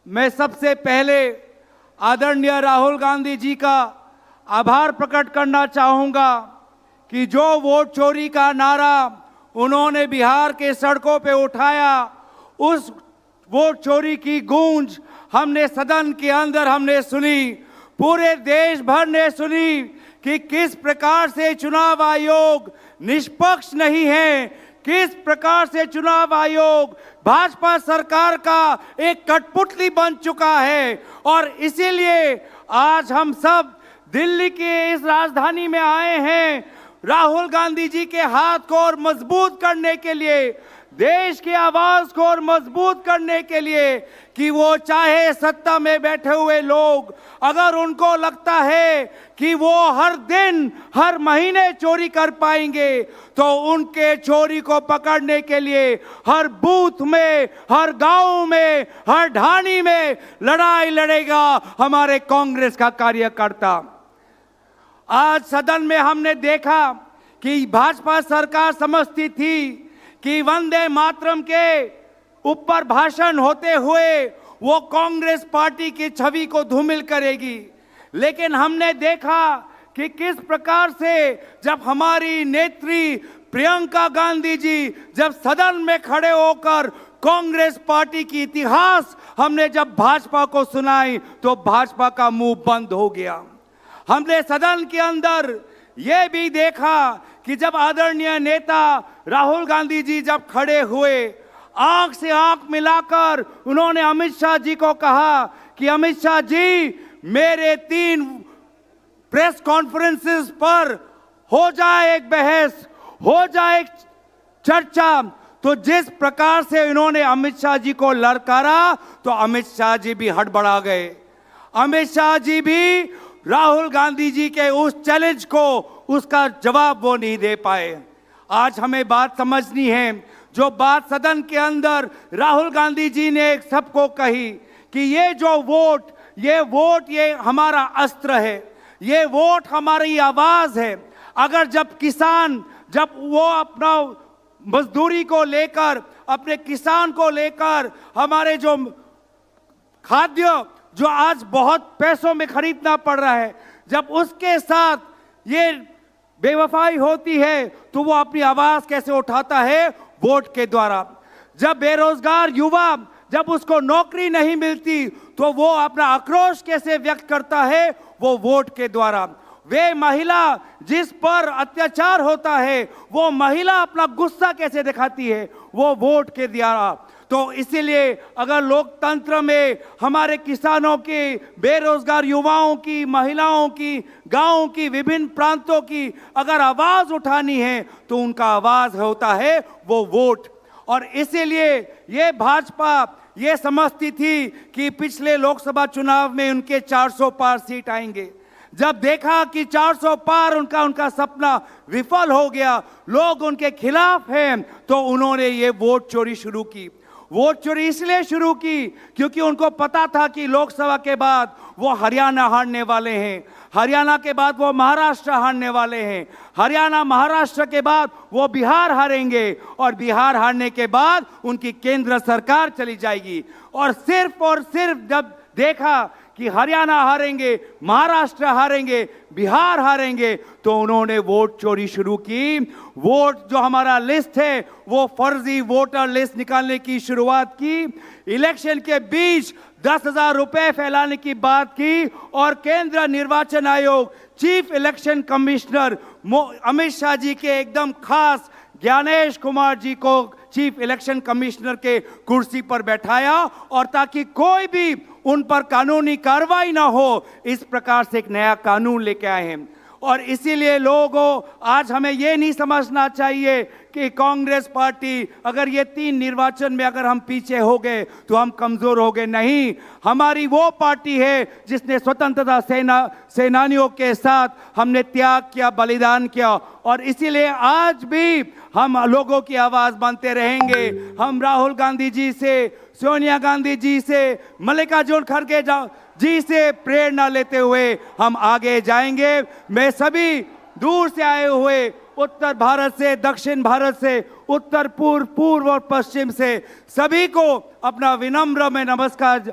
मैं सबसे पहले आदरणीय राहुल गांधी जी का आभार प्रकट करना चाहूँगा कि जो वोट चोरी का नारा उन्होंने बिहार के सड़कों पे उठाया, उस वोट चोरी की गूंज हमने सदन के अंदर हमने सुनी, पूरे देश भर ने सुनी कि किस प्रकार से चुनाव आयोग निष्पक्ष नहीं है, किस प्रकार से चुनाव आयोग भाजपा सरकार का एक कठपुतली बन चुका है। और इसीलिए आज हम सब दिल्ली के इस राजधानी में आए हैं राहुल गांधी जी के हाथ को और मजबूत करने के लिए, देश की आवाज को और मजबूत करने के लिए कि वो चाहे सत्ता में बैठे हुए लोग, अगर उनको लगता है कि वो हर दिन हर महीने चोरी कर पाएंगे तो उनके चोरी को पकड़ने के लिए हर बूथ में, हर गांव में, हर ढाणी में लड़ाई लड़ेगा हमारे कांग्रेस का कार्यकर्ता। आज सदन में हमने देखा कि भाजपा सरकार समझती थी कि वंदे मातरम के ऊपर भाषण होते हुए वो कांग्रेस पार्टी की छवि को धूमिल करेगी, लेकिन हमने देखा कि किस प्रकार से जब हमारी नेत्री प्रियंका गांधी जी जब सदन में खड़े होकर कांग्रेस पार्टी की इतिहास हमने जब भाजपा को सुनाई तो भाजपा का मुंह बंद हो गया। हमने सदन के अंदर यह भी देखा कि जब आदरणीय नेता राहुल गांधी जी जब खड़े हुए, आंख से आंख मिलाकर उन्होंने अमित शाह जी को कहा कि अमित शाह जी, मेरे 3 प्रेस कॉन्फ्रेंसेस पर हो जाए एक बहस, हो जाए एक चर्चा। तो जिस प्रकार से इन्होंने अमित शाह जी को ललकारा तो अमित शाह जी भी हड़बड़ा गए। अमित शाह जी भी राहुल गांधी जी के उस चैलेंज को उसका जवाब वो नहीं दे पाए। आज हमें बात समझनी है, जो बात सदन के अंदर राहुल गांधी जी ने सबको कही कि ये जो वोट, ये हमारा अस्त्र है, ये वोट हमारी आवाज है। अगर जब किसान, जब वो अपना मजदूरी को लेकर, अपने किसान को लेकर, हमारे जो खाद्य जो आज बहुत पैसों में खरीदना पड़ रहा है, जब उसके साथ ये बेवफाई होती है तो वो अपनी आवाज कैसे उठाता है? वोट के द्वारा। जब बेरोजगार युवा, जब उसको नौकरी नहीं मिलती तो वो अपना आक्रोश कैसे व्यक्त करता है? वो वोट के द्वारा। वे महिला जिस पर अत्याचार होता है, वो महिला अपना गुस्सा कैसे दिखाती है? वो वोट के द्वारा। तो इसीलिए अगर लोकतंत्र में हमारे किसानों की, बेरोजगार युवाओं की, महिलाओं की, गांवों की, विभिन्न प्रांतों की अगर आवाज उठानी है तो उनका आवाज होता है वो वोट। और इसीलिए ये भाजपा ये समझती थी कि पिछले लोकसभा चुनाव में उनके 400 पार सीट आएंगे। जब देखा कि 400 पार उनका सपना विफल हो गया, लोग उनके खिलाफ हैं, तो उन्होंने ये वोट चोरी शुरू की। वोट चोरी इसलिए शुरू की क्योंकि उनको पता था कि लोकसभा के बाद वो हरियाणा हारने वाले हैं, हरियाणा के बाद वो महाराष्ट्र हारने वाले हैं, हरियाणा महाराष्ट्र के बाद वो बिहार हारेंगे और बिहार हारने के बाद उनकी केंद्र सरकार चली जाएगी। और सिर्फ जब देखा कि हरियाणा हारेंगे, महाराष्ट्र हारेंगे, बिहार हारेंगे, तो उन्होंने वोट चोरी शुरू की। वोट जो हमारा लिस्ट है वो फर्जी वोटर लिस्ट निकालने की शुरुआत की। इलेक्शन के बीच 10,000 रुपए फैलाने की बात की और केंद्र निर्वाचन आयोग, chief election commissioner Amit Shah ji के एकदम खास ज्ञानेश कुमार जी को चीफ इलेक्शन कमिश्नर के कुर्सी पर बैठाया, और ताकि कोई भी उन पर कानूनी कार्रवाई ना हो, इस प्रकार से एक नया कानून लेके आए हैं। और इसीलिए लोगों, आज हमें ये नहीं समझना चाहिए कि कांग्रेस पार्टी अगर ये 3 निर्वाचन में अगर हम पीछे हो गए तो हम कमजोर हो गए। नहीं, हमारी वो पार्टी है जिसने स्वतंत्रता सेनानियों के साथ हमने त्याग किया, बलिदान किया, और इसीलिए आज भी हम लोगों की आवाज बनते रहेंगे। हम राहुल गांधी जी से, सोनिया गांधी जी से, मल्लिकार्जुन खड़गे जी से प्रेरणा लेते हुए हम आगे जाएंगे। मैं सभी दूर से आए हुए, उत्तर भारत से, दक्षिण भारत से, उत्तर पूर्व और पश्चिम से सभी को अपना विनम्र में नमस्कार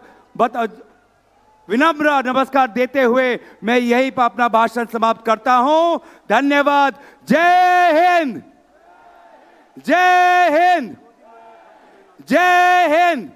विनम्र नमस्कार देते हुए मैं यहीं पर अपना भाषण समाप्त करता हूं। धन्यवाद। जय हिंद, जय हिंद, जय हिंद।